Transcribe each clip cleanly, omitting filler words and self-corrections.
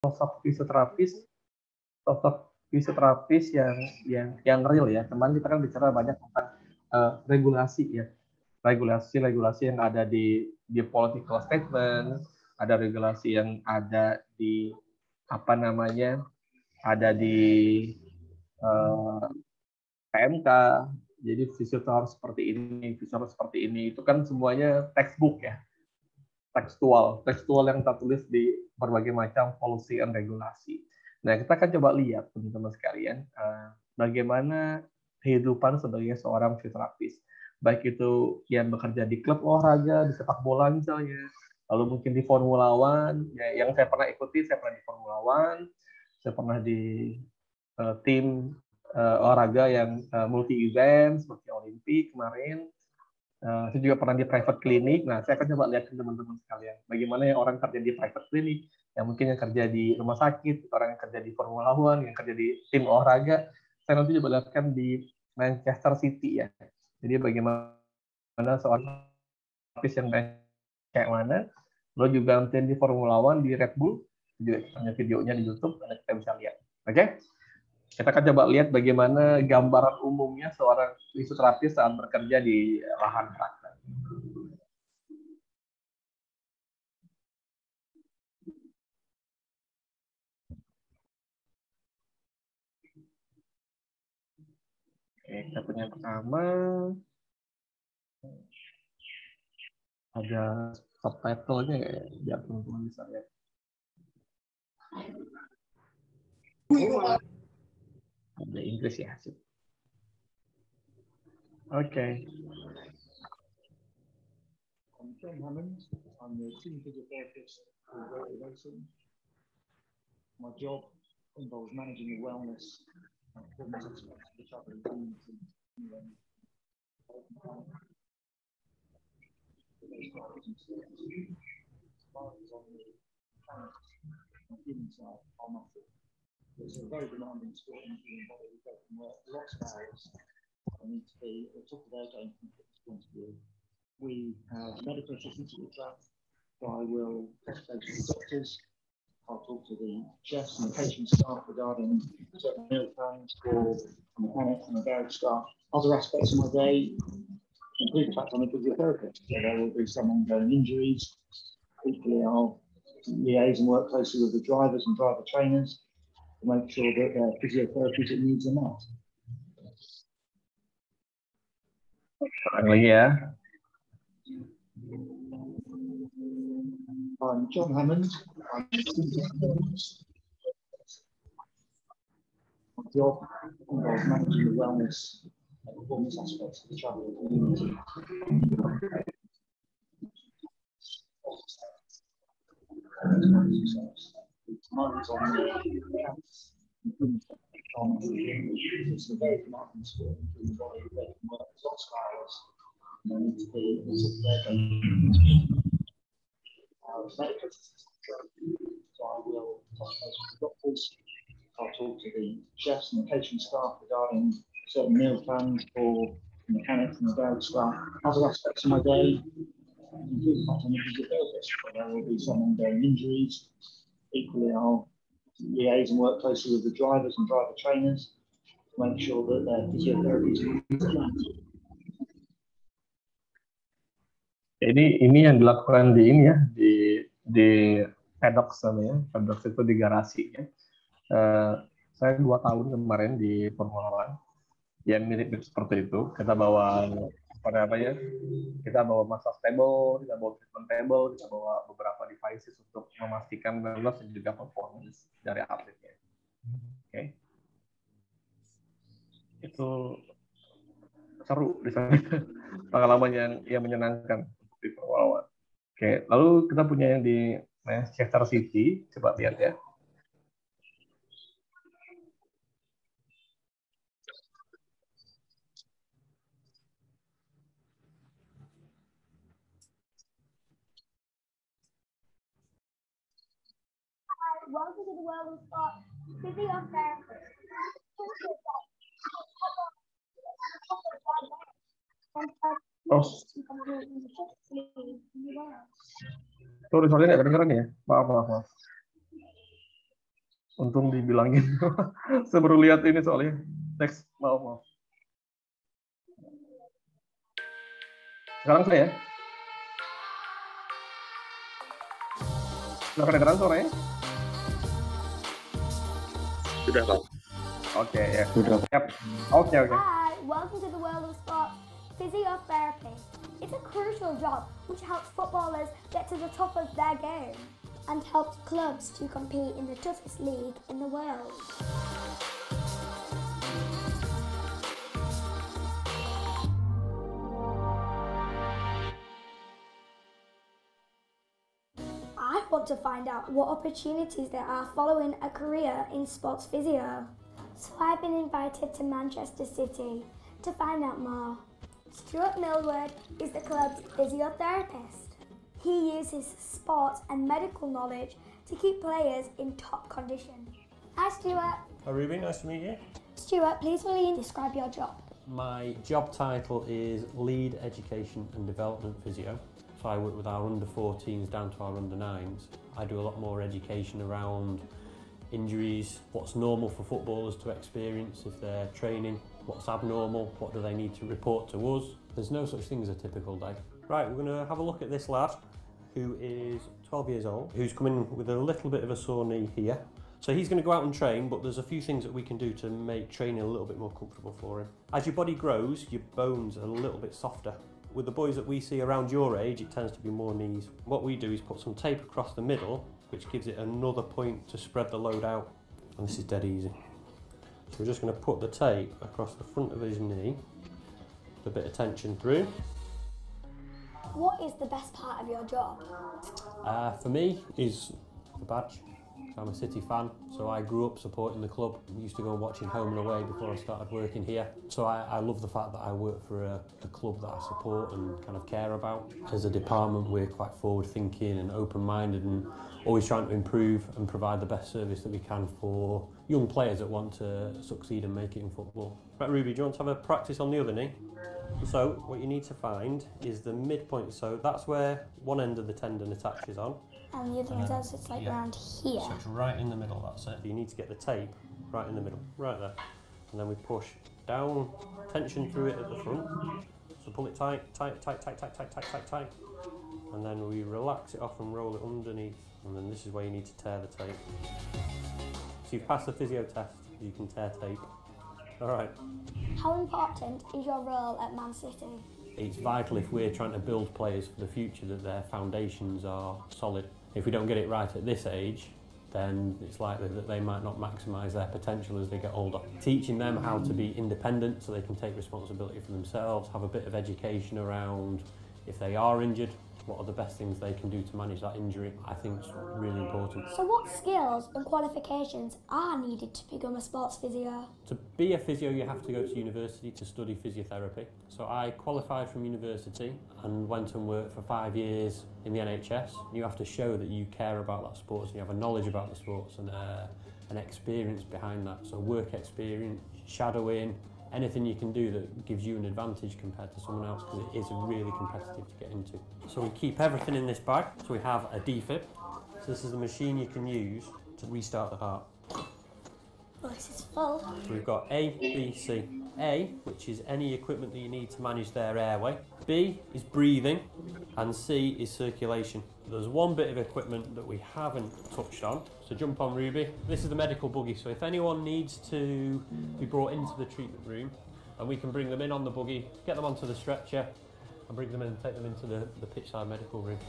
sosok fisioterapis yang real ya. Kemarin kita kan bicara banyak tentang regulasi ya, regulasi yang ada di political statement, ada regulasi yang ada di apa namanya, ada di PMK. Jadi fisioterapis seperti ini, fisioterapis seperti ini, itu kan semuanya textbook ya, tekstual yang tertulis di berbagai macam policy and regulasi. Nah, kita akan coba lihat teman-teman sekalian bagaimana kehidupan sebagai seorang fisioterapis, baik itu yang bekerja di klub olahraga, di sepak bola misalnya, lalu mungkin di Formula One, ya, yang saya pernah ikuti, saya pernah di Formula One, saya pernah di tim olahraga yang multi event seperti Olimpik kemarin. Saya juga pernah di private clinic. Nah, saya akan coba lihat ke teman-teman sekalian bagaimana yang orang kerja di private clinic, yang mungkin yang kerja di rumah sakit, orang yang kerja di Formula One, yang kerja di tim olahraga. Saya nanti coba lihatkan di Manchester City ya. Jadi bagaimana seorang artis yang kayak mana. Lalu juga nanti di Formula One, di Red Bull, juga punya videonya di YouTube, dan kita bisa lihat. Oke? Kita akan coba lihat bagaimana gambaran umumnya seorang fisioterapis saat bekerja di lahan praktek. Oke, kita punya pertama ada subtitle-nya ya, biar teman-teman bisa lihat. Ada Inggris ya. Oke. I'm John Hammond. I'm the team physiotherapist for Royal Racing. My job involves managing the wellness and performance aspects of the travelling teams in England. It's a very demanding sport in the human body. We go from work lots of hours. I need to be at the top of their game from a fitness point of view. We have medical assistants at the track, so I will consultate with the doctors. I'll talk to the chefs and the patient staff regarding certain meal plans for the mechanics and the garage staff. Other aspects of my day include the fact I'm a physiotherapist, so there will be some ongoing injuries. Equally, I'll liaise and work closely with the drivers and driver trainers to make sure that their physiotherapeutic needs are met. Lagi ya. I'm John Hammond. I'm my job involves managing the wellness and performance aspects of the travel community. It's a very demanding sport. They can work lots of hours. And they need to be at the top of their game. So I will touch base with the doctors. I'll talk to the chefs and the catering staff regarding certain meal plans for the mechanics and the garage staff. Other aspects of my day include the fact I'm a physiotherapist, but there will be some ongoing injuries. Equally, I'll liaise and work closely with the drivers and driver trainers to make sure that their physiotherapy is met. Ini yang dilakukan di ini ya, di paddock namanya. Paddock itu di garasi ya. Saya 2 tahun kemarin di Formula One yang mirip seperti itu. Kita bawa apa namanya? Kita bawa massage table, kita bawa treatment table, kita bawa beberapa devices untuk memastikan wellness dan juga performance dari atletnya. Oke. Itu seru di sana. Pengalaman yang menyenangkan di Formula One. Oke, lalu kita punya yang di Manchester City, coba lihat ya. Welcome to the world of physiotherapy. Oh, sorry nggak kedengeran ya? Maaf. Untung dibilangin. Saya baru lihat ini soalnya. Next, maaf. Sekarang saya. Sudah kedengeran suaranya? Sudah, Bang. Oke, ya. Sudah. Yep. Oke. Hi, welcome to the world of sport. Physiotherapy. It's a crucial job which helps footballers get to the top of their game and helps clubs to compete in the toughest league in the world. I want to find out what opportunities there are following a career in sports physio. So I've been invited to Manchester City to find out more. Stuart Millward is the club's physiotherapist. He uses sports and medical knowledge to keep players in top condition. Hi Stuart. Hi Ruby, nice to meet you. Stuart, please will you describe your job? My job title is Lead Education and Development Physio. So I work with our under 14s down to our under 9s. I do a lot more education around injuries, what's normal for footballers to experience if they're training, what's abnormal, what do they need to report to us. There's no such thing as a typical day. Right, we're going to have a look at this lad who is 12 years old, who's come in with a little bit of a sore knee here. So he's going to go out and train, but there's a few things that we can do to make training a little bit more comfortable for him. As your body grows, your bones are a little bit softer. With the boys that we see around your age, it tends to be more knees. What we do is put some tape across the middle, which gives it another point to spread the load out. And this is dead easy. So we're just going to put the tape across the front of his knee, with a bit of tension through. What is the best part of your job? For me, is the badge. I'm a City fan, so I grew up supporting the club. I used to go and watching home and away before I started working here. So I love the fact that I work for a club that I support and kind of care about. As a department, we're quite forward-thinking and open-minded and always trying to improve and provide the best service that we can for young players that want to succeed and make it in football. Right, Ruby, do you want to have a practice on the other knee? So what you need to find is the midpoint. So that's where one end of the tendon attaches on. And the other one does, it's like around here. So it's right in the middle, that's it. You need to get the tape right in the middle, right there. And then we push down, tension through it at the front. So pull it tight, tight, tight, tight, tight, tight, tight, tight, tight. And then we relax it off and roll it underneath. And then this is where you need to tear the tape. So you've passed the physio test, you can tear tape. All right. How important is your role at Man City? It's vital if we're trying to build players for the future that their foundations are solid. If we don't get it right at this age, then it's likely that they might not maximise their potential as they get older. Teaching them how to be independent so they can take responsibility for themselves, have a bit of education around if they are injured, what are the best things they can do to manage that injury, I think is really important. So what skills and qualifications are needed to become a sports physio? To be a physio, you have to go to university to study physiotherapy. So I qualified from university and went and worked for 5 years in the NHS. You have to show that you care about that sports and you have a knowledge about the sports and an experience behind that. So work experience, shadowing, anything you can do that gives you an advantage compared to someone else, because it is really competitive to get into. So we keep everything in this bag. So we have a defib. So this is the machine you can use to restart the heart. Well, this is full. So we've got A, B, C. A, which is any equipment that you need to manage their airway. B is breathing, and C is circulation. There's one bit of equipment that we haven't touched on, so jump on, Ruby. This is the medical buggy, so if anyone needs to be brought into the treatment room, and we can bring them in on the buggy, get them onto the stretcher, and bring them in and take them into the pitchside medical room.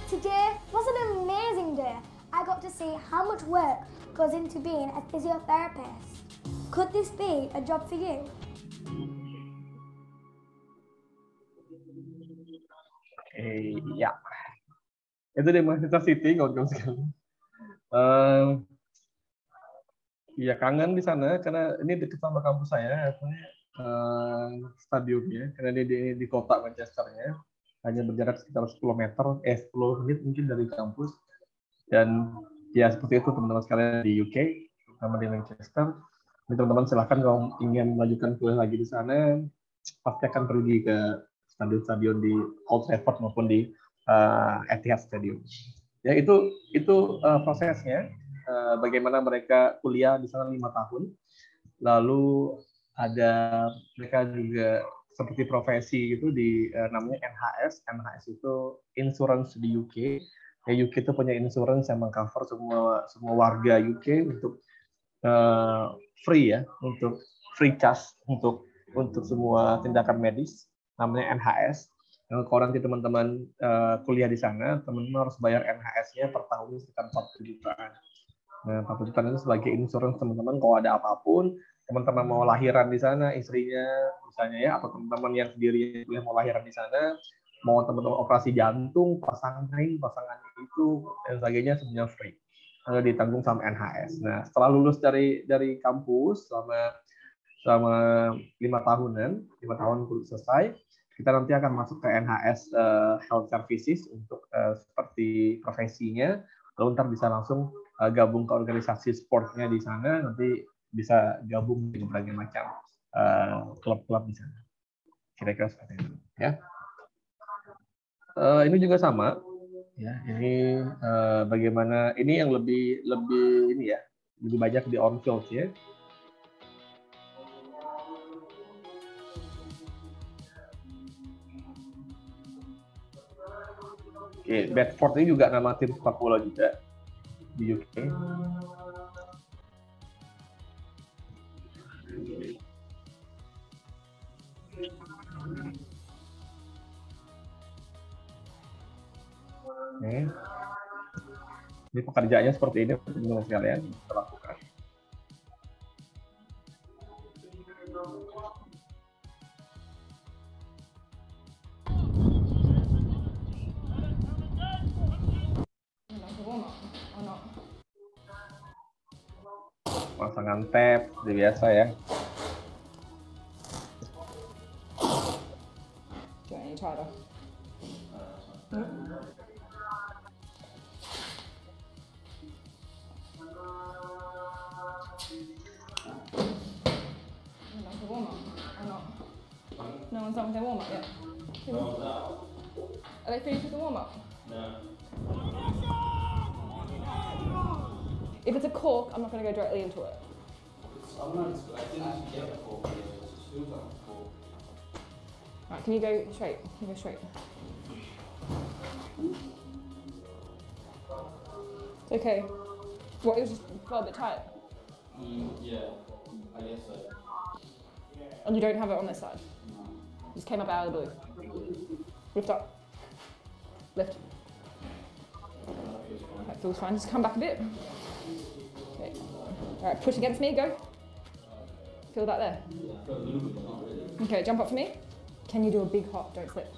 Today was an amazing day. I got to see how much work goes into being a physiotherapist. Could this be a job for you? Ya, itu di Manchester City, kawan-kawan sekalian. Iya, kangen di sana karena ini dekat sama kampus saya, stadiumnya, karena di kota Manchesternya, hanya berjarak sekitar 10 meter, 10 menit mungkin dari kampus. Dan ya seperti itu teman-teman sekalian di UK, terutama di Manchester. Teman-teman silahkan kalau ingin melanjutkan kuliah lagi di sana, pasti akan pergi ke stadion-stadion di Old Trafford maupun di Etihad Stadium. Ya itu prosesnya. Bagaimana mereka kuliah di sana 5 tahun. Lalu ada mereka juga seperti profesi gitu di namanya NHS. NHS itu insurance di UK. UK itu punya insurance yang mengcover semua warga UK untuk free ya, untuk free charge untuk semua tindakan medis, namanya NHS. Kalau nanti teman-teman kuliah di sana, teman-teman harus bayar NHS-nya per tahun sekitar 40 jutaan. Nah, 40 jutaan itu sebagai insurance teman-teman kalau ada apapun, teman-teman mau lahiran di sana, istrinya misalnya ya, atau teman-teman yang sendiri mau lahiran di sana, mau teman-teman operasi jantung, pasangan itu, dan sebagainya, semuanya free. Lalu ditanggung sama NHS. Nah, setelah lulus dari kampus selama 5 tahunan, 5 tahun selesai, kita nanti akan masuk ke NHS Health Services untuk seperti profesinya, lalu ntar bisa langsung gabung ke organisasi sportnya di sana, nanti bisa gabung dengan berbagai macam klub-klub di sana. Kira-kira seperti itu. Ya. Ini juga sama. Ya, ini bagaimana ini yang lebih ini ya, lebih banyak di on field ya. Oke, Bedford ini juga nama tim sepak bola juga di UK. Oke. Ini pekerjaannya seperti ini, teman-teman sekalian kita lakukan. Pasangan tab, seperti biasa ya. No one's done with their warm-up yet? Are they finished with the warm-up? No. If it's a cork, I'm not going to go directly into it. I didn't get a cork. It feels like a cork. Right, can you go straight? Can you go straight? It's okay. What, it was just got a bit tight? Yeah, I guess so. And you don't have it on this side? Just came up out of the blue. Lift up. Lift. That feels fine. Just come back a bit. Okay. Alright, push against me, go. Feel that there? Okay, jump up for me. Can you do a big hop? Don't slip.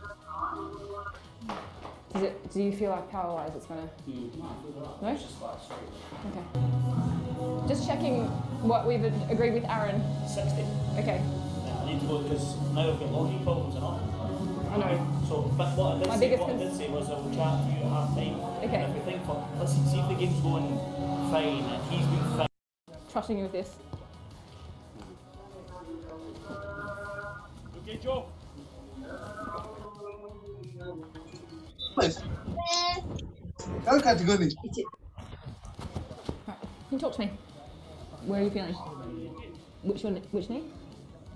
Do you feel like power-wise it's gonna? No? Okay. Just checking what we've agreed with Aaron. 60. Okay. I need to go because now I've got logging problems and all. I know. So, but what I My did biggest say was I will chat to you at half time. Okay. And if you think, listen, see if the game's going fine and he's been fine. Trusting you with this. Okay, Joe. How can you go? Right. Can you talk to me? Where are you feeling? Which knee?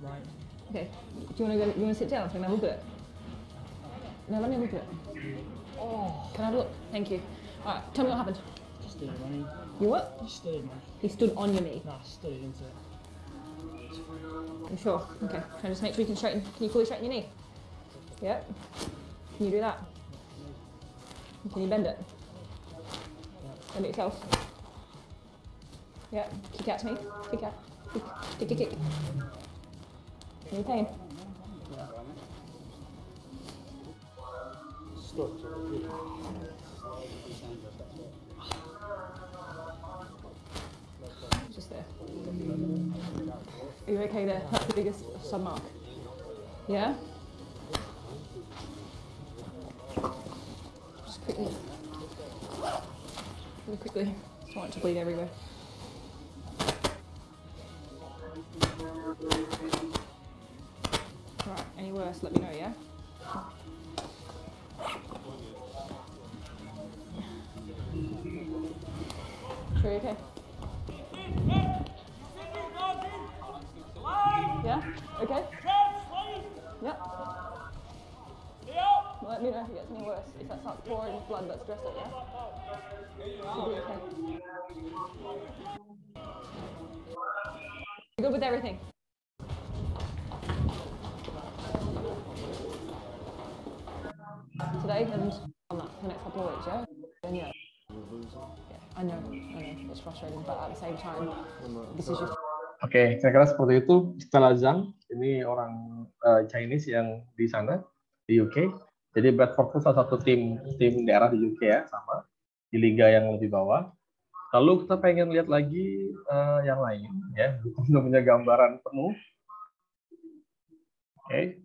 Right. Okay. Do you want to go? You want to sit down? Can I have a look at it? No, let me look at it. Oh, Can I have a look? Thank you. All right. Tell me what happened. just stood running. You what? Just stood, man. He stood on your knee. Nah, stood into it. You sure? Okay. Can I just make sure you can straighten? Can you fully straighten your knee? Yep. Can you do that? Can you bend it? Bend it yourself. Yep. Kick out to me. Kick out. Kick. Any pain? Just there. Are you okay there? That's the biggest sub mark. Yeah? Just quickly. Really quickly. Just want it to bleed everywhere. Right, any worse, let me know, yeah? Sure you're okay? Yeah? Okay? Yep. Well, let me know if it gets any worse. If that starts pouring blood, let's dress it, yeah? Should be okay. You're good with everything? Today and on that for the next couple of weeks, yeah? And yeah. Yeah, I know, it's frustrating, but at the same time, this is just... Oke, kira-kira seperti itu. Stella Zhang, ini orang Chinese yang di sana, di UK. Jadi Bradford itu salah satu tim daerah di UK ya, sama di liga yang lebih bawah. Lalu kita pengen lihat lagi yang lain, ya, untuk punya gambaran penuh. Oke.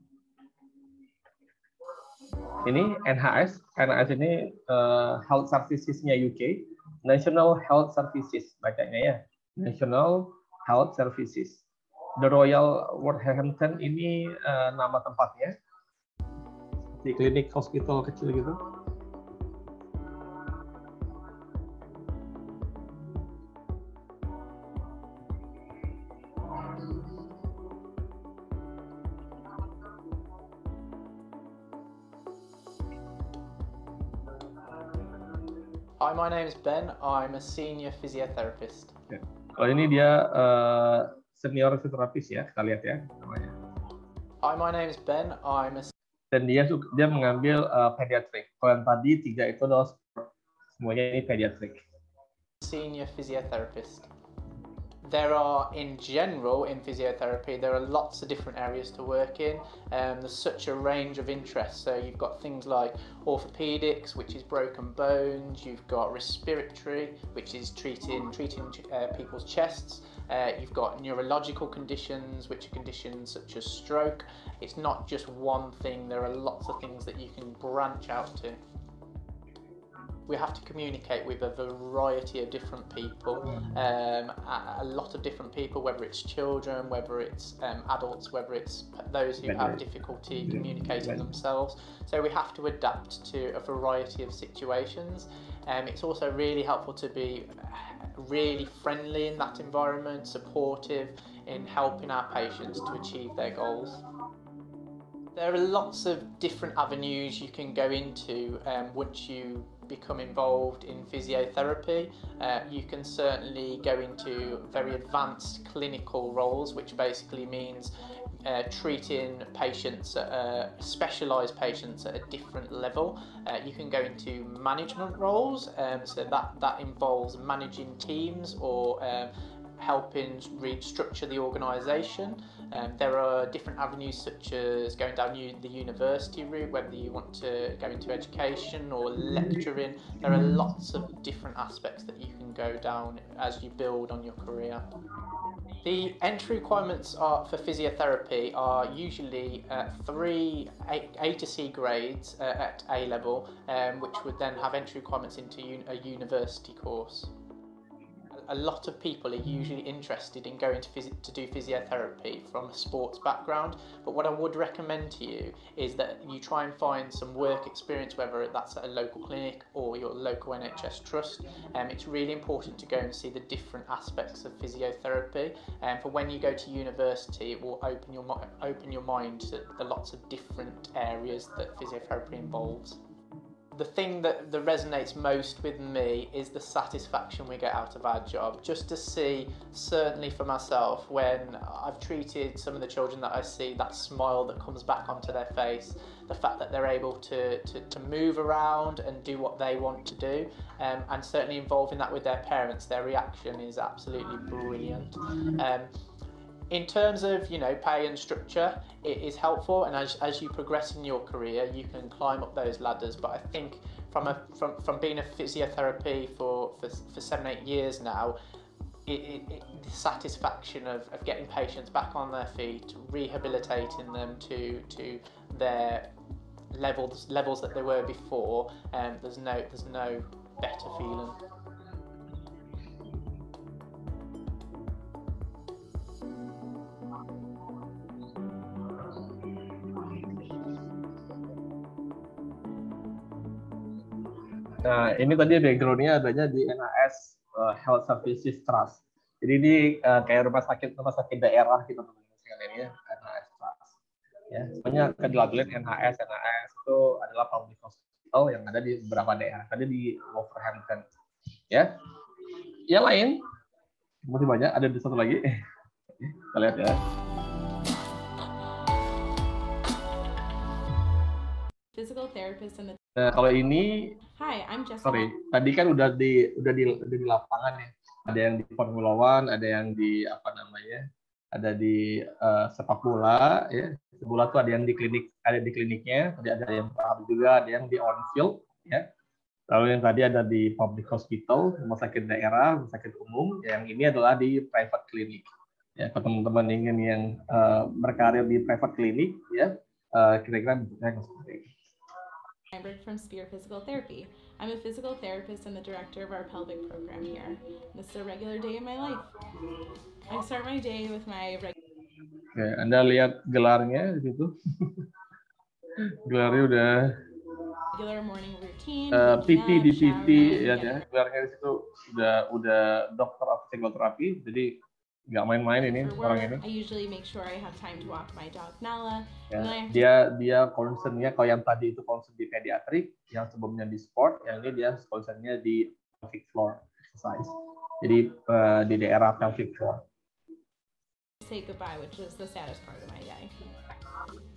Ini NHS ini Health Services-nya UK, National Health Services bacanya ya, National Health Services. The Royal Wolverhampton ini nama tempatnya, di klinik hospital kecil gitu. Hi, my name is Ben. I'm a senior physiotherapist. Ya. Kalau ini dia senior fisioterapis ya, kita lihat ya namanya. Hi, my name is Ben. I'm a Dan dia mengambil pediatric. Kalau yang tadi 3 itu adalah semuanya ini pediatric. senior physiotherapist. There are, in general, in physiotherapy, there are lots of different areas to work in. There's such a range of interests. So you've got things like orthopedics, which is broken bones. You've got respiratory, which is treating people's chests. You've got neurological conditions, which are conditions such as stroke. It's not just one thing. There are lots of things that you can branch out to. We have to communicate with a variety of different people, a lot of different people, whether it's children, whether it's adults, whether it's those who have difficulty communicating themselves. So we have to adapt to a variety of situations. It's also really helpful to be really friendly in that environment, supportive in helping our patients to achieve their goals. There are lots of different avenues you can go into once you become involved in physiotherapy. You can certainly go into very advanced clinical roles, which basically means treating patients, specialised patients at a different level. You can go into management roles, so that involves managing teams or helping restructure the organisation. There are different avenues such as going down the university route, whether you want to go into education or lecturing. There are lots of different aspects that you can go down as you build on your career. The entry requirements for physiotherapy are usually 3 A to C grades at A level, which would then have entry requirements into a university course. A lot of people are usually interested in going to do physiotherapy from a sports background, but what I would recommend to you is that you try and find some work experience, whether that's at a local clinic or your local NHS trust. It's really important to go and see the different aspects of physiotherapy, and for when you go to university, it will open your mind to the lots of different areas that physiotherapy involves. The thing that resonates most with me is the satisfaction we get out of our job. Just to see, certainly for myself, when I've treated some of the children that I see, that smile that comes back onto their face, the fact that they're able to move around and do what they want to do, and certainly involving that with their parents, their reaction is absolutely brilliant. In terms of pay and structure, it is helpful, and as you progress in your career, you can climb up those ladders. But I think from being a physiotherapy for 7-8 years now, the satisfaction of getting patients back on their feet, rehabilitating them to their levels that they were before, there's no better feeling. Nah, ini tadi background-nya adanya di NHS Health Services Trust. Jadi ini kayak rumah sakit daerah gitu teman-teman ini ya, NHS Trust. Ya, semuanya akan dilabelin NHS itu adalah public hospital yang ada di beberapa daerah. Tadi di Wolverhampton. Ya. Yang lain masih banyak, ada di satu lagi. Kita lihat ya. Physical therapist and the... Nah, kalau ini, Hi, I'm Jessica. sorry, tadi kan udah di lapangan ya. Ada yang di Formula One, ada yang di ada di sepak bola ya. Bola tuh ada yang di kliniknya, ada yang juga, ada yang di on field ya. Lalu yang tadi ada di public hospital, rumah sakit daerah, rumah sakit umum. Yang ini adalah di private clinic. Ya, kalau teman-teman ingin yang berkarir di private clinic ya, kira-kira bentuknya seperti ini. I work from Spear Physical Therapy. I'm a physical therapist and the director of our pelvic program here. This is a regular day in my life. I start my day with my Oke, Anda lihat gelarnya di situ. Gelarnya udah regular morning routine. PT di PT ya, gelarnya di situ udah Doctor of Physical Therapy. Jadi nggak main-main ini orang ini. I usually make sure I have time to walk my dog Nala. Ya, dia concernnya kalau yang tadi itu concern di pediatrik, yang sebelumnya di sport, yang ini dia concernnya di pelvic floor exercise. Jadi di daerah pelvic floor. Say goodbye, which is the saddest part of my day.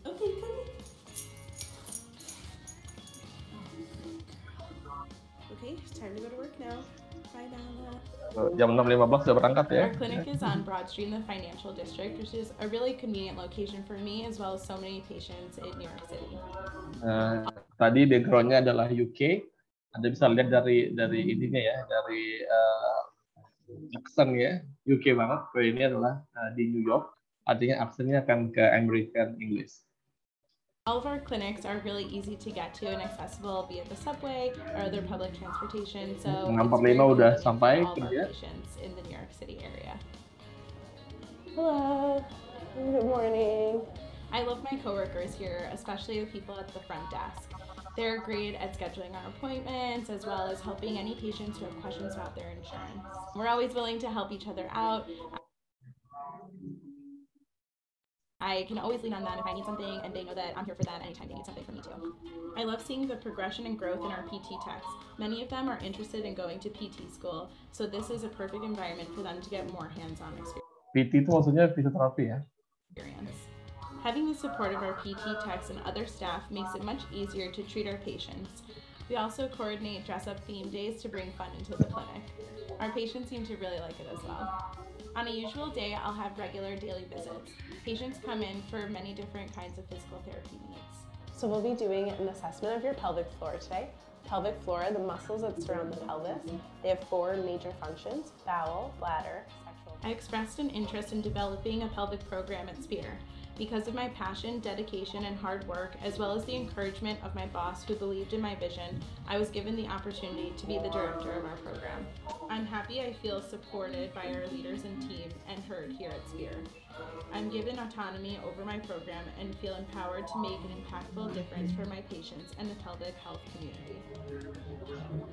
Okay, okay, it's time to go to work now. Bye, Nala. Jam 6.15 sudah berangkat ya. Our clinic is on Broad Street in the Financial District, which is a really convenient location for me as well as so many patients in New York City. Tadi background-nya adalah UK. Anda bisa lihat dari ininya ya, dari aksen ya, UK banget. Kalau ini adalah di New York, artinya aksennya akan ke American English. All of our clinics are really easy to get to and accessible via the subway or other public transportation. So 645 udah sampai kerja. In the New York City area. Hello. Good morning. I love my coworkers here, especially the people at the front desk. They're great at scheduling our appointments as well as helping any patients who have questions about their insurance. We're always willing to help each other out. I can always lean on them if I need something, and they know that I'm here for them anytime they need something from me too. I love seeing the progression and growth in our PT techs. Many of them are interested in going to PT school, so this is a perfect environment for them to get more hands-on experience. PT itu maksudnya fisioterapi ya? Having the support of our PT techs and other staff makes it much easier to treat our patients. We also coordinate dress-up theme days to bring fun into the clinic. Our patients seem to really like it as well. On a usual day, I'll have regular daily visits. Patients come in for many different kinds of physical therapy needs. So we'll be doing an assessment of your pelvic floor today. Pelvic floor are the muscles that surround the pelvis. They have 4 major functions: bowel, bladder, sexual. I expressed an interest in developing a pelvic program at Spear. Because of my passion, dedication, and hard work, as well as the encouragement of my boss who believed in my vision, I was given the opportunity to be the director of our program. I'm happy I feel supported by our leaders and team and heard here at Spear. I'm given autonomy over my program and feel empowered to make an impactful difference for my patients and the pelvic health community.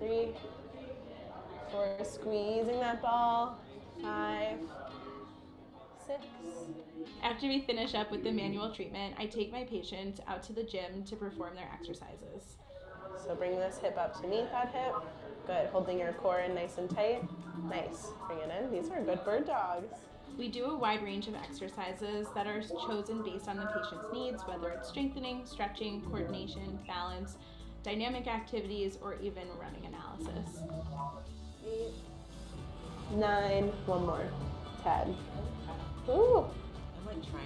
3, 4, squeezing that ball. 5, 6. After we finish up with the manual treatment, I take my patients out to the gym to perform their exercises. So bring this hip up to meet that hip. Good, holding your core in nice and tight. Nice, bring it in. These are good bird dogs. We do a wide range of exercises that are chosen based on the patient's needs, whether it's strengthening, stretching, coordination, balance, dynamic activities, or even running analysis. 8, 9, one more. 10. Ooh,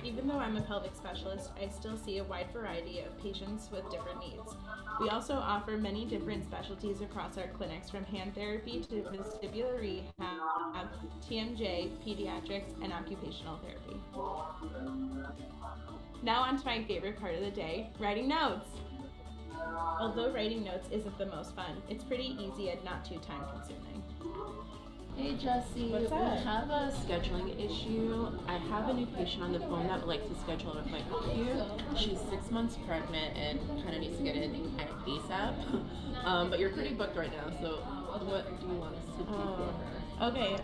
Even though I'm a pelvic specialist, I still see a wide variety of patients with different needs. We also offer many different specialties across our clinics, from hand therapy to vestibular rehab, TMJ, pediatrics, and occupational therapy. Now on to my favorite part of the day, writing notes. Although writing notes isn't the most fun, it's pretty easy and not too time consuming. Hey Jesse, What's up? We have a scheduling issue. I have a new patient on the phone that would like to schedule an appointment with you. She's 6 months pregnant and kind of needs to get in kind of ASAP. But you're pretty booked right now, so what do you want us to do for her? Okay,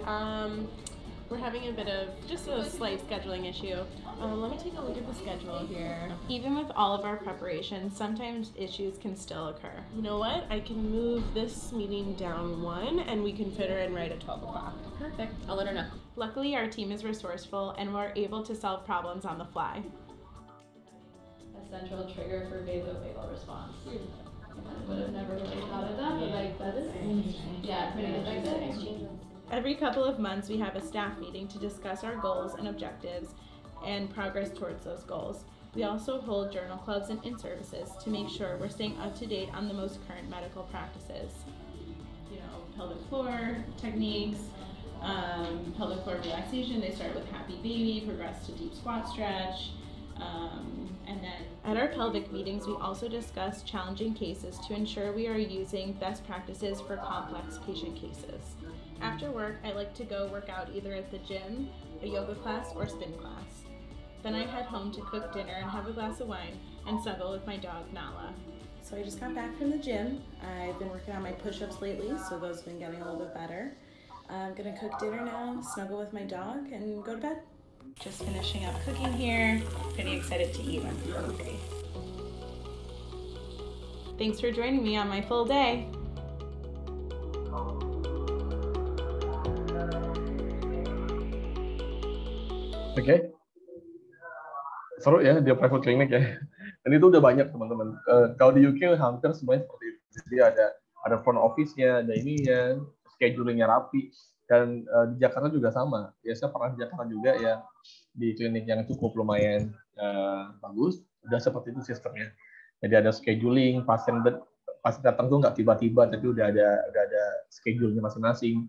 we're having a bit of just a slight scheduling issue. Let me take a look at the schedule here. Even with all of our preparations, sometimes issues can still occur. You know what? I can move this meeting down one and we can fit her in right at 12 o'clock. Perfect. I'll let her know. Luckily, our team is resourceful and we're able to solve problems on the fly. A central trigger for vasovagal response. I would have never really thought of that, but like that is interesting. Yeah, pretty interesting. Every couple of months, we have a staff meeting to discuss our goals and objectives and progress towards those goals. We also hold journal clubs and in-services to make sure we're staying up to date on the most current medical practices. You know, pelvic floor techniques, pelvic floor relaxation. They start with happy baby, progress to deep squat stretch, and then at our pelvic meetings, we also discuss challenging cases to ensure we are using best practices for complex patient cases. After work, I like to go work out either at the gym, a yoga class, or spin class. Then I head home to cook dinner and have a glass of wine and snuggle with my dog, Nala. So I just got back from the gym. I've been working on my push-ups lately, so those have been getting a little bit better. I'm gonna cook dinner now, snuggle with my dog, and go to bed. Just finishing up cooking here. Pretty excited to eat. I'm hungry. Thanks for joining me on my full day. Oke. Seru ya dia private clinic ya. Dan itu udah banyak teman-teman. Kalau di UK hampir semuanya seperti itu. Jadi ada front office-nya, ada ininya, schedulingnya rapi. Dan di Jakarta juga sama. Biasanya pernah di Jakarta juga ya, di klinik yang cukup lumayan bagus. Udah seperti itu sistemnya. Jadi ada scheduling, pasien datang tuh nggak tiba-tiba, tapi udah ada schedule-nya masing-masing.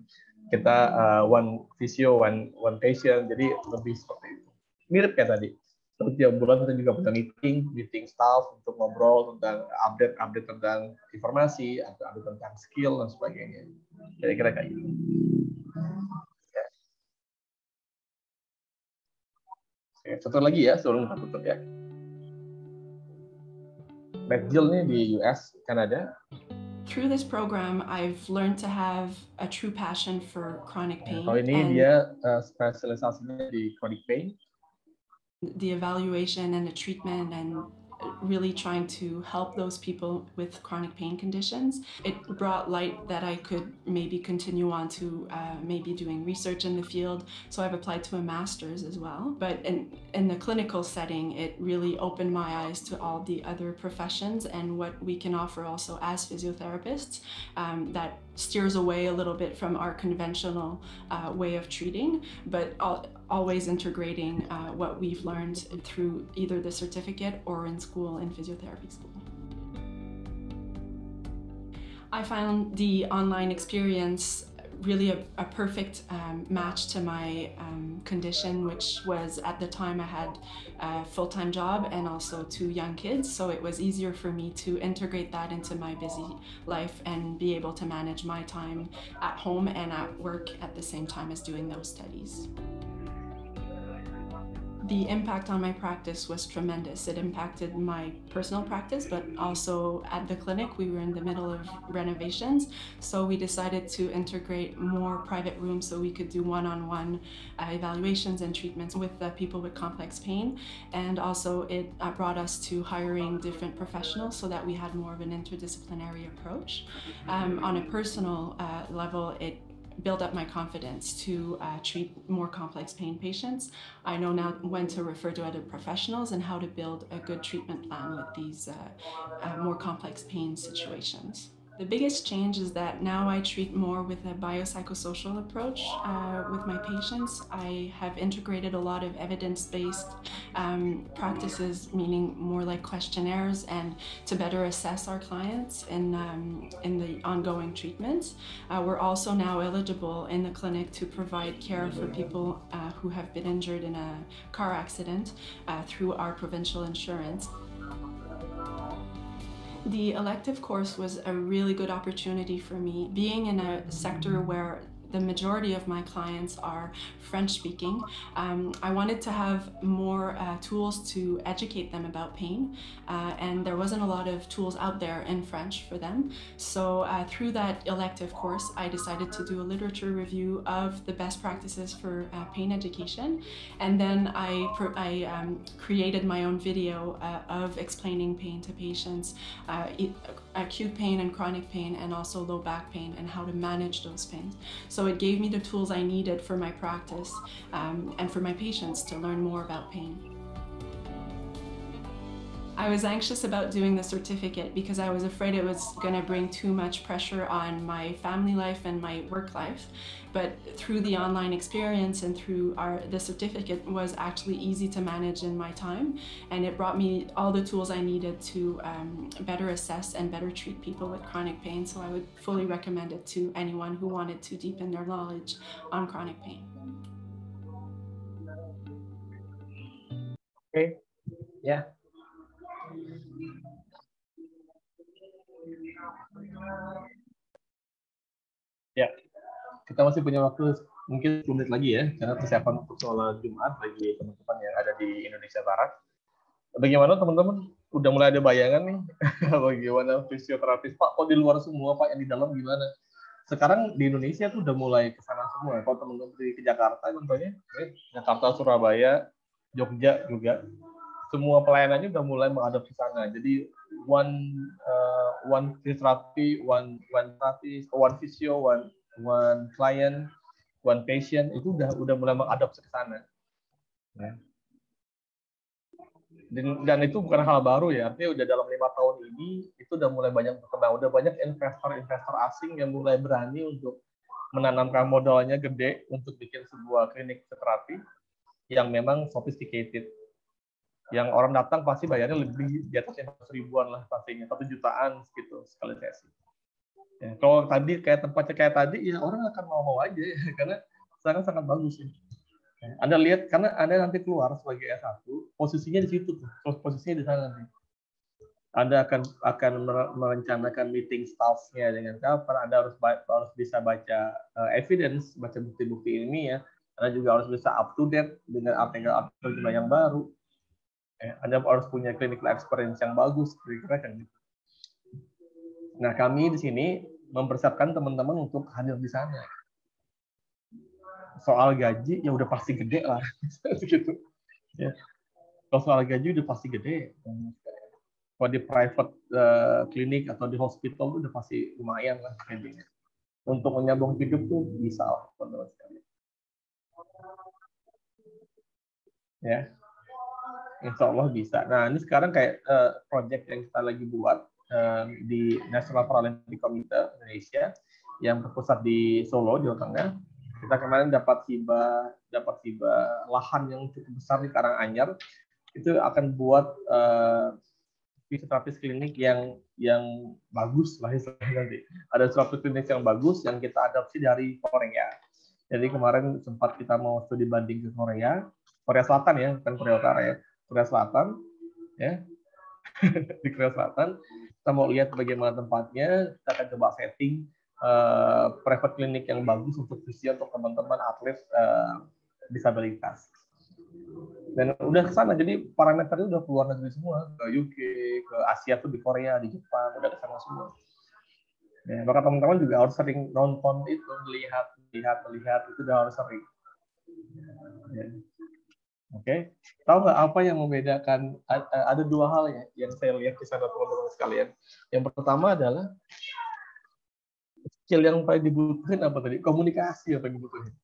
Kita one physio, one patient, jadi lebih seperti itu. Mirip kayak tadi. Setiap bulan kita juga punya meeting staff untuk ngobrol tentang update tentang informasi, update tentang skill dan sebagainya. Kira-kira kayak gitu. Oke, satu lagi ya sebelum kita tutup ya. McGill nih di US, Kanada. Through this program, I've learned to have a true passion for chronic pain. Kalau ini dia spesialisasinya di chronic pain. The evaluation and the treatment and really trying to help those people with chronic pain conditions. It brought light that I could maybe continue on to maybe doing research in the field. So I've applied to a master's as well. But in the clinical setting, it really opened my eyes to all the other professions and what we can offer also as physiotherapists that steers away a little bit from our conventional way of treating, but always integrating what we've learned through either the certificate or in school, in physiotherapy school. I found the online experience really a perfect match to my condition, which was at the time I had a full-time job and also 2 young kids, so it was easier for me to integrate that into my busy life and be able to manage my time at home and at work at the same time as doing those studies. The impact on my practice was tremendous. It impacted my personal practice, but also at the clinic, we were in the middle of renovations. So we decided to integrate more private rooms so we could do one-on-one evaluations and treatments with the people with complex pain. And also it brought us to hiring different professionals so that we had more of an interdisciplinary approach. On a personal level, it build up my confidence to treat more complex pain patients. I know now when to refer to other professionals and how to build a good treatment plan with these more complex pain situations. The biggest change is that now I treat more with a biopsychosocial approach with my patients. I have integrated a lot of evidence-based practices, meaning more like questionnaires, and to better assess our clients in the ongoing treatments. We're also now eligible in the clinic to provide care for people who have been injured in a car accident through our provincial insurance. The elective course was a really good opportunity for me. Being in a sector where the majority of my clients are French-speaking, I wanted to have more tools to educate them about pain, and there wasn't a lot of tools out there in French for them. So through that elective course, I decided to do a literature review of the best practices for pain education, and then I created my own video of explaining pain to patients, acute pain and chronic pain, and also low back pain, and how to manage those pains. So it gave me the tools I needed for my practice and for my patients to learn more about pain. I was anxious about doing the certificate because I was afraid it was going to bring too much pressure on my family life and my work life. But through the online experience and through the certificate was actually easy to manage in my time, and it brought me all the tools I needed to better assess and better treat people with chronic pain. So I would fully recommend it to anyone who wanted to deepen their knowledge on chronic pain. Okay, yeah. Ya, kita masih punya waktu mungkin 10 menit lagi ya, karena persiapan untuk sholat Jumat bagi teman-teman yang ada di Indonesia Barat. Bagaimana teman-teman? Udah mulai ada bayangan nih, bagaimana fisioterapis? Pak, kok di luar semua, Pak, yang di dalam gimana? Sekarang di Indonesia tuh udah mulai ke sana semua. Kalau teman-teman ke Jakarta contohnya, Jakarta, Surabaya, Jogja juga, semua pelayanannya udah mulai menghadap ke sana. Jadi one physiotherapy, one therapist, one physio, one client, one patient, itu udah mulai mengadopsi ke sana. Ya. Dan itu bukan hal baru ya, artinya udah dalam 5 tahun ini itu udah mulai banyak berkembang, udah banyak investor asing yang mulai berani untuk menanamkan modalnya gede untuk bikin sebuah klinik terapi yang memang sophisticated. Yang orang datang pasti bayarnya lebih di atas 500 ribuan lah pastinya, 1 jutaan gitu sekali sesi. Ya, kalau tadi kayak tempatnya kayak tadi, ya orang akan mau aja ya, karena sangat bagus ya. Anda lihat, karena Anda nanti keluar sebagai S1, posisinya di situ tuh, posisinya di sana nanti. Anda akan merencanakan meeting staff-nya dengan kapan, Anda harus bisa baca evidence, baca bukti-bukti ilmiah, Anda juga harus bisa up to date dengan artikel yang baru. Anda harus punya clinical experience yang bagus, kira-kira kan gitu. Nah, kami di sini mempersiapkan teman-teman untuk hadir di sana. Soal gaji, ya udah pasti gede lah. Gitu. Ya. Kalau soal gaji udah pasti gede. Kalau di private klinik atau di hospital udah pasti lumayan lah gajinya. Untuk menyambung hidup tuh bisa lah, teman-teman sekalian. Ya. Insya Allah bisa. Nah, ini sekarang kayak project yang kita lagi buat di National Paralympic Committee Indonesia yang berpusat di Solo, Jawa Tengah. Kita kemarin dapat hibah lahan yang cukup besar di Karanganyar. Itu akan buat fisioterapis klinik yang bagus lah istilahnya nanti. Ada suatu klinik yang bagus yang kita adopsi dari Korea. Jadi kemarin sempat kita mau studi banding ke Korea Selatan ya, bukan Korea Utara ya. Korea Selatan, ya, di Korea Selatan, kita mau lihat bagaimana tempatnya, kita akan coba setting private clinic yang bagus untuk fisio untuk teman-teman atlet disabilitas. Dan udah ke sana, jadi parameternya udah keluar negeri semua, ke UK, ke Asia tuh di Korea, di Jepang, udah ke sana semua. Ya, maka teman-teman juga harus sering nonton itu, melihat itu udah harus sering. Ya. Oke, tahu nggak apa yang membedakan? Ada 2 hal ya yang saya lihat di sana teman-teman sekalian. Yang pertama adalah skill yang paling dibutuhin apa tadi? Komunikasi yang paling dibutuhin.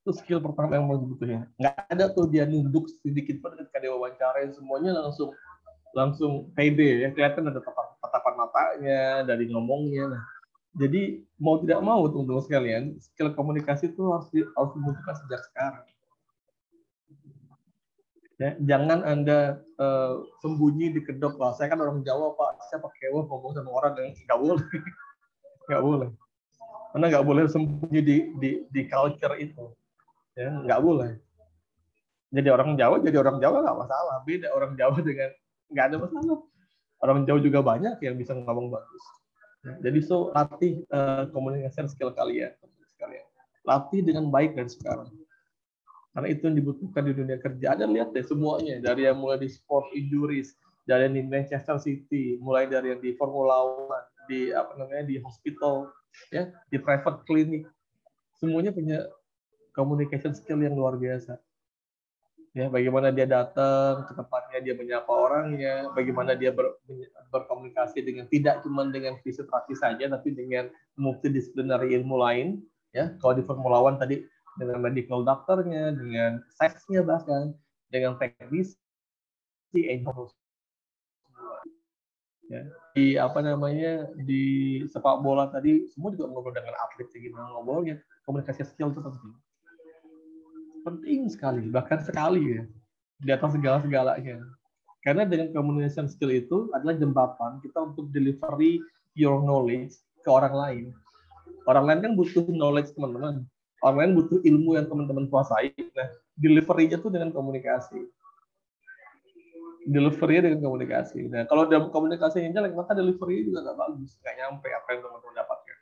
Itu skill pertama yang paling dibutuhin. Nggak ada tuh dia nunduk sedikit pun ketika dia wawancara, semuanya langsung langsung pede ya, kelihatan ada tatapan matanya, dari ngomongnya. Nah, jadi mau tidak mau teman-teman sekalian, skill komunikasi itu harus dibutuhkan sejak sekarang. Ya, jangan Anda sembunyi di kedok, lah saya kan orang Jawa Pak, saya pakai ngomong sama orang yang nggak boleh. Nggak boleh. Karena nggak boleh sembunyi di culture itu. Ya, nggak boleh. Jadi orang Jawa nggak masalah. Beda orang Jawa dengan nggak ada masalah. Orang Jawa juga banyak yang bisa ngomong bagus. Jadi latih komunikasi skill kalian. Latih dengan baik dari sekarang. Karena itu yang dibutuhkan di dunia kerja. Ada lihat deh semuanya, dari yang mulai di sport injuries, dari yang di Manchester City, mulai dari yang di Formula One, di di hospital, ya, di private clinic, semuanya punya communication skill yang luar biasa. Ya, bagaimana dia datang ke tempatnya, dia menyapa orangnya, bagaimana dia berkomunikasi dengan tidak cuma dengan fisioterapi saja, tapi dengan multidisciplinary ilmu lain. Ya, kalau di Formula One tadi dengan medical doctor-nya, dengan sales-nya bahkan, dengan teknisi, ya. Di di sepak bola tadi semua juga ngobrol dengan atlet, gimana ngobrolnya, komunikasi skill itu penting sekali, bahkan sekali ya, di atas segala-segalanya. Karena dengan communication skill itu adalah jembatan kita untuk delivery your knowledge ke orang lain. Orang lain kan butuh knowledge teman-teman. Orang lain butuh ilmu yang teman-teman kuasai. Nah, delivery-nya itu dengan komunikasi. Delivery-nya dengan komunikasi. Nah, kalau dalam komunikasinya jelek, maka delivery juga nggak bagus. Nggak nyampe apa yang teman-teman dapatkan.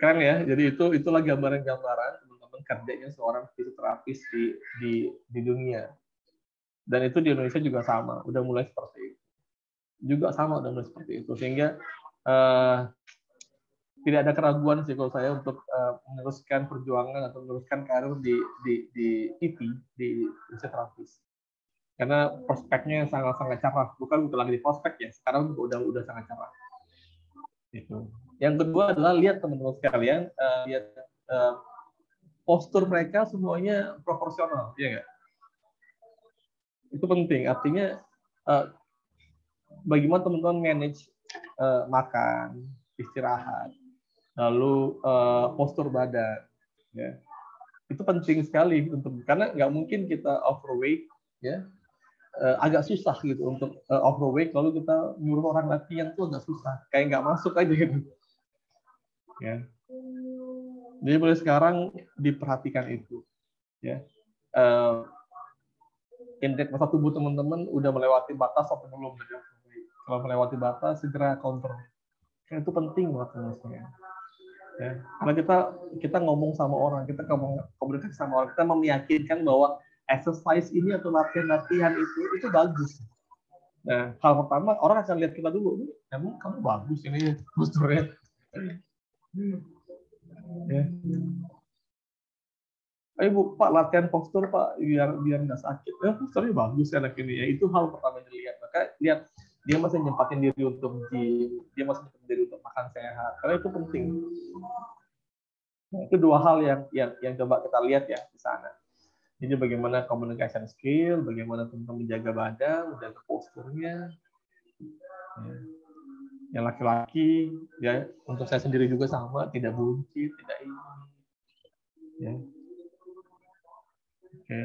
Keren ya. Jadi itulah gambaran-gambaran teman-teman kerjanya seorang fisioterapis di dunia. Dan itu di Indonesia juga sama. Udah mulai seperti itu. Juga sama udah mulai seperti itu. Sehingga tidak ada keraguan sih kalau saya untuk meneruskan perjuangan atau meneruskan karir di IP, di fisioterapis. Karena prospeknya sangat-sangat cerah. Bukan lagi di prospek ya, sekarang udah sangat cerah. Itu. Yang kedua adalah lihat teman-teman sekalian, lihat postur mereka semuanya proporsional, ya nggak? Itu penting. Artinya bagaimana teman-teman manage makan, istirahat, lalu postur badan, ya. Itu penting sekali karena nggak mungkin kita overweight, ya. Agak susah gitu untuk overweight lalu kita nyuruh orang latihan tuh agak susah, kayak nggak masuk aja gitu, ya. Jadi mulai sekarang diperhatikan itu, ya. Indeks massa tubuh teman-teman udah melewati batas atau belum? Kalau melewati batas segera kontrol. Itu penting buat teman-teman. Ya. Karena kita ngomong sama orang, kita komunikasi sama orang, kita meyakinkan bahwa exercise ini atau latihan itu bagus. Nah, hal pertama orang akan lihat kita dulu, emang kamu bagus ini posturnya. Ya. Ayo Bu, Pak latihan postur Pak biar nggak sakit. Posturnya bagus anak ini ya. Itu hal pertama yang dilihat. Maka lihat dia masih nyempatin diri untuk gym, dia masih nyempatin diri untuk makan sehat. Karena itu penting. Nah, itu dua hal yang coba kita lihat ya di sana. Jadi bagaimana communication skill, bagaimana teman-teman menjaga badan, menjaga posturnya. Ya. Yang laki-laki, ya untuk saya sendiri juga sama, tidak buncit, tidak ini. Ya. Oke.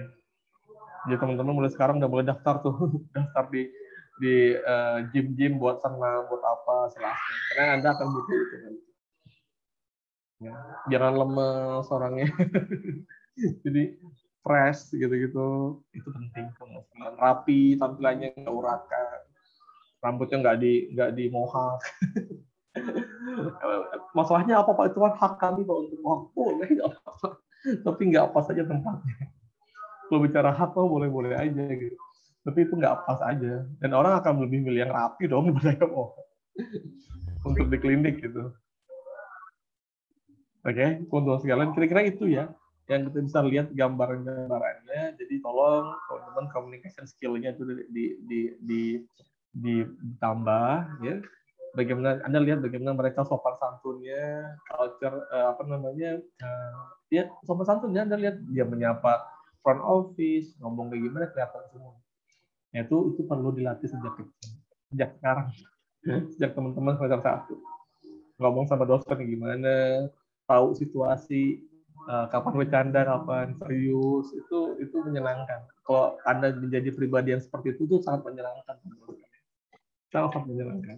Jadi teman-teman mulai sekarang udah boleh daftar tuh, daftar di gym-gym buat senam, buat apa, silahkan. Karena Anda akan butuh itu. Ya. Jangan lemes orangnya. Jadi fresh gitu-gitu, itu penting. Rapi, tampilannya nggak urakan, rambutnya nggak di mohak. Masalahnya apa Pak? Itu kan hak kami Pak untuk mohak. Boleh nggak apa-apa. Tapi nggak pas aja tempatnya. Kalau bicara hak boleh-boleh aja gitu. Tapi itu nggak pas aja. Dan orang akan lebih milih yang rapi dong daripada yang mohak. Untuk di klinik gitu. Oke, untuk sekalian kira-kira itu ya yang kita bisa lihat gambarannya. Jadi tolong teman-teman communication skill-nya itu ditambah ya. Bagaimana Anda lihat bagaimana mereka sopan santunnya, culture ya sopan santunnya Anda lihat dia menyapa front office, ngomong kayak gimana kelihatan semua. Ya, itu perlu dilatih sejak kecil, sejak sekarang, sejak teman-teman semester 1 ngomong sama dosen gimana, tahu situasi, kapan bercanda, kapan serius, itu menyenangkan. Kalau Anda menjadi pribadi yang seperti itu sangat menyenangkan, sangat menyenangkan.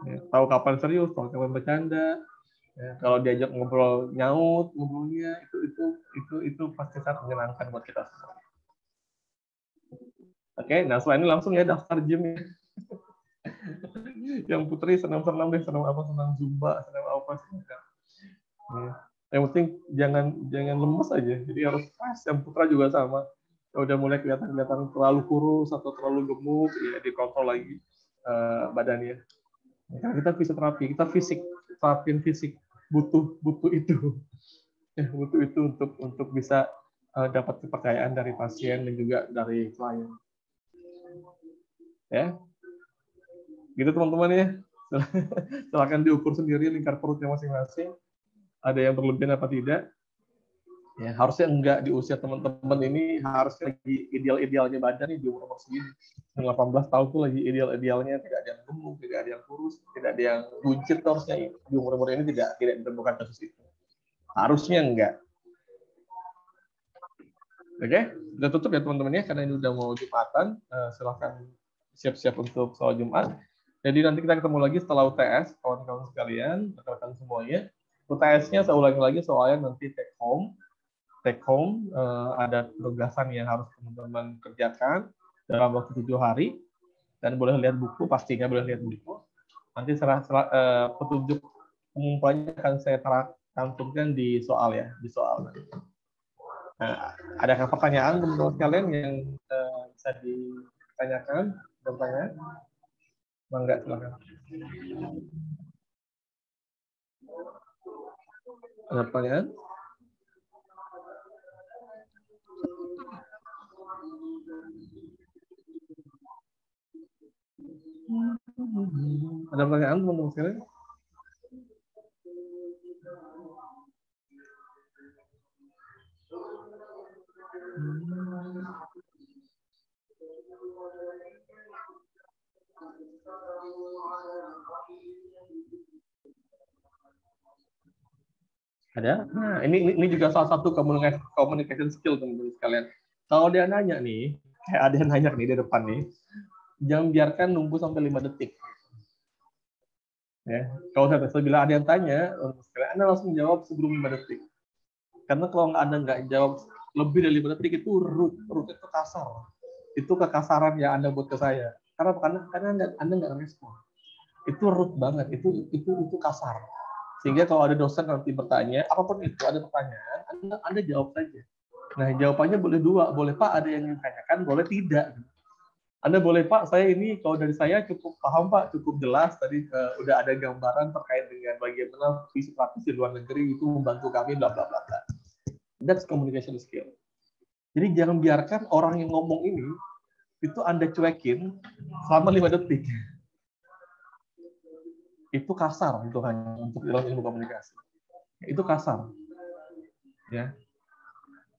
Ya, tahu kapan serius, tahu kapan bercanda. Ya, kalau diajak ngobrol nyaut ngobrolnya itu pasti sangat menyenangkan buat kita semua. Oke, nah selain ini langsung ya daftar gym ya. Yang Putri senam-senam deh, senam Zumba, senam apa sih. Ya. Yang penting jangan lemes aja. Jadi harus fresh. Yang Putra juga sama. Udah mulai kelihatan terlalu kurus atau terlalu gemuk, ya dikontrol lagi badannya. Karena kita fisioterapi, kita terapin fisik, butuh itu. Ya, butuh itu untuk bisa dapat kepercayaan dari pasien dan juga dari klien. Ya. Gitu teman-teman ya. Silakan diukur sendiri lingkar perutnya masing-masing. Ada yang berlebihan apa tidak? Ya, harusnya enggak di usia teman-teman ini, harusnya lagi ideal-idealnya badan nih di umur segini. 18 tahun tuh lagi ideal-idealnya, tidak ada yang gemuk, tidak ada yang kurus, tidak ada yang buncit, harusnya di umur-umur ini tidak ditemukan kasus itu. Harusnya enggak. Oke, udah tutup ya teman-teman ya, karena ini udah mau Jumatan. Silahkan siap-siap untuk sholat Jumat. Jadi nanti kita ketemu lagi setelah UTS, kawan-kawan sekalian, rekan-rekan semuanya. UTS-nya saya ulangi lagi soalnya nanti take home ada penugasan yang harus teman-teman kerjakan dalam waktu 7 hari, dan boleh lihat buku, pastinya boleh lihat buku. Nanti petunjuk pengumpulannya akan saya cantumkan di soal ya, di soal. Nah, adakah pertanyaan teman-teman sekalian yang bisa ditanyakan? Bertanya? Mangga, silakan. Ada pertanyaan? Ada pertanyaan teman-teman sekalian? Ada? Nah, ini juga salah satu communication skill teman-teman sekalian. Kalau dia nanya nih, kayak ada yang nanya nih di depan nih, jangan biarkan nunggu sampai 5 detik. Ya, kalau saya bilang ada yang tanya, Anda langsung jawab sebelum 5 detik. Karena kalau Anda nggak jawab lebih dari 5 detik itu root itu kasar. Itu kekasaran yang Anda buat ke saya. Karena Anda nggak respon. Itu root banget, itu kasar. Sehingga kalau ada dosen nanti bertanya, apapun itu, ada pertanyaan, Anda jawab saja. Nah, jawabannya boleh 2. Boleh, Pak, ada yang ditanyakan, boleh tidak. Anda boleh, Pak, saya ini, kalau dari saya cukup paham, Pak, cukup jelas. Tadi udah ada gambaran terkait dengan bagaimana fisioterapi di luar negeri itu membantu kami, bla, bla, bla, bla. That's communication skill. Jadi jangan biarkan orang yang ngomong ini, itu Anda cuekin selama 5 detik. Itu kasar untuk dalam ilmu komunikasi. Itu kasar. Ya.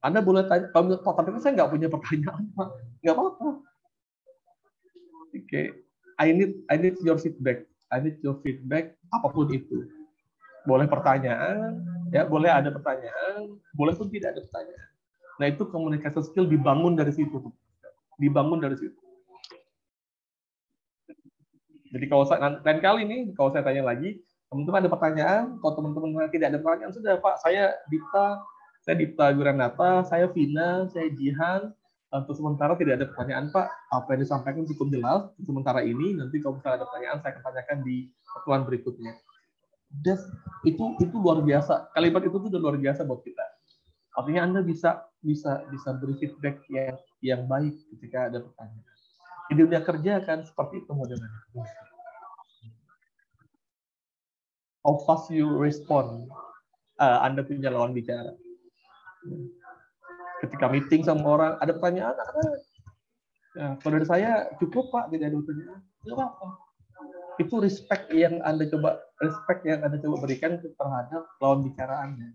Anda boleh tanya, tapi saya nggak punya pertanyaan, Pak. Nggak apa-apa. Oke. I need your feedback. I need your feedback apapun itu. Boleh pertanyaan, ya, boleh ada pertanyaan, boleh pun tidak ada pertanyaan. Nah, itu komunikasi skill dibangun dari situ. Dibangun dari situ. Jadi kalau lain kali nih, kalau saya tanya lagi, teman-teman ada pertanyaan, kalau teman-teman tidak ada pertanyaan, sudah Pak, saya Dipta Guranata, saya Vina, saya Jihan, untuk sementara tidak ada pertanyaan Pak, apa yang disampaikan cukup jelas, sementara ini, nanti kalau misalnya ada pertanyaan, saya akan tanyakan di pertemuan berikutnya. Itu luar biasa, kalimat itu sudah luar biasa buat kita. Artinya Anda bisa beri feedback yang baik ketika ada pertanyaan. Di dunia kerja kan seperti itu modelnya. How fast you respond? Anda punya lawan bicara. Ketika meeting sama orang, ada pertanyaan, kalau dari saya cukup Pak, tidak ada pertanyaan. Tidak apa-apa. Itu respect yang Anda coba berikan terhadap lawan bicara Anda.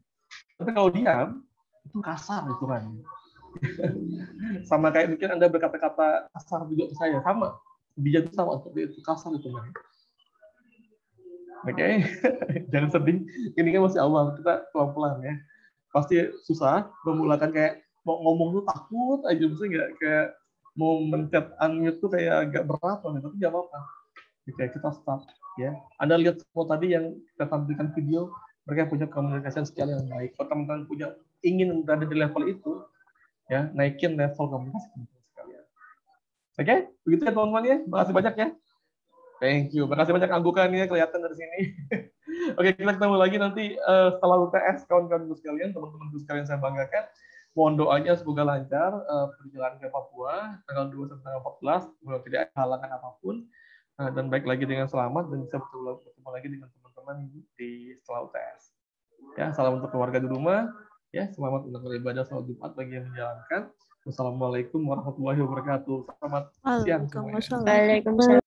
Tapi kalau diam, itu kasar itu kan. Sama kayak mungkin Anda berkata-kata kasar juga ke saya, sama. Bijak itu sama, seperti itu, kasar itu. Oke, jangan sedih. Ini kan masih awal, kita pelan-pelan ya. Pasti susah, memulakan kayak mau ngomong tuh takut aja, mesti nggak kayak mau mencet unmute tuh kayak agak berat banget, tapi nggak apa-apa. Oke, kita start ya. Anda lihat semua tadi yang kita tampilkan video, mereka punya komunikasi skill yang baik. Kalau teman-teman punya ingin berada di level itu, ya naikin level komunikasi sekalian. Oke, begitu ya teman-teman ya. Makasih banyak ya. Thank you. Makasih banyak anggukannya kelihatan dari sini. Oke, kita ketemu lagi nanti setelah UTS kawan-kawan sekalian, teman-teman sekalian saya banggakan. Mohon doanya semoga lancar perjalanan ke Papua tanggal 2 sampai tanggal 14, semoga tidak ada halangan apapun dan baik lagi dengan selamat dan bisa bertemu lagi dengan teman-teman di setelah UTS. Ya, salam untuk keluarga di rumah. Ya, selamat menunaikan ibadah salat Jumat bagi yang menjalankan. Wassalamualaikum warahmatullahi wabarakatuh. Selamat siang semuanya. Waalaikumsalam.